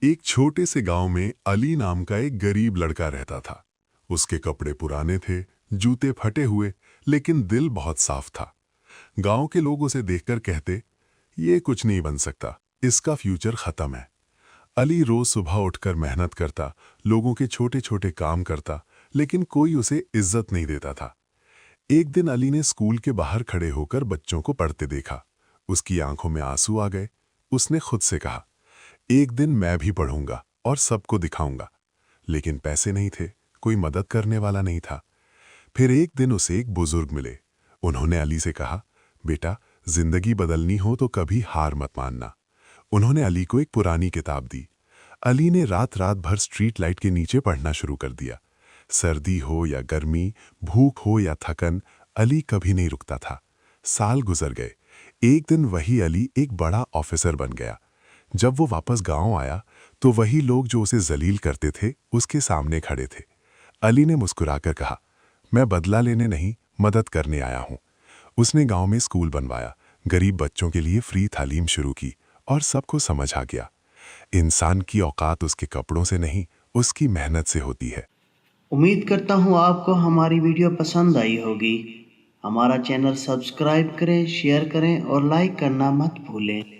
एक छोटे से गांव में अली नाम का एक गरीब लड़का रहता था। उसके कपड़े पुराने थे, जूते फटे हुए, लेकिन दिल बहुत साफ था। गांव के लोग उसे देखकर कहते, ये कुछ नहीं बन सकता, इसका फ्यूचर खत्म है। अली रोज सुबह उठकर मेहनत करता, लोगों के छोटे छोटे काम करता, लेकिन कोई उसे इज्जत नहीं देता था। एक दिन अली ने स्कूल के बाहर खड़े होकर बच्चों को पढ़ते देखा। उसकी आंखों में आंसू आ गए। उसने खुद से कहा, एक दिन मैं भी पढ़ूंगा और सबको दिखाऊंगा। लेकिन पैसे नहीं थे, कोई मदद करने वाला नहीं था। फिर एक दिन उसे एक बुजुर्ग मिले। उन्होंने अली से कहा, बेटा, जिंदगी बदलनी हो तो कभी हार मत मानना। उन्होंने अली को एक पुरानी किताब दी। अली ने रात रात भर स्ट्रीट लाइट के नीचे पढ़ना शुरू कर दिया। सर्दी हो या गर्मी, भूख हो या थकन, अली कभी नहीं रुकता था। साल गुजर गए। एक दिन वही अली एक बड़ा ऑफिसर बन गया। जब वो वापस गांव आया तो वही लोग जो उसे जलील करते थे उसके सामने खड़े थे। अली ने मुस्कुराकर कहा, मैं बदला लेने नहीं, मदद करने आया हूं। उसने गांव में स्कूल बनवाया, गरीब बच्चों के लिए फ्री तालीम शुरू की और सबको समझ आ गया, इंसान की औकात उसके कपड़ों से नहीं, उसकी मेहनत से होती है। उम्मीद करता हूँ आपको हमारी वीडियो पसंद आई होगी। हमारा चैनल सब्सक्राइब करें, शेयर करें और लाइक करना मत भूलें।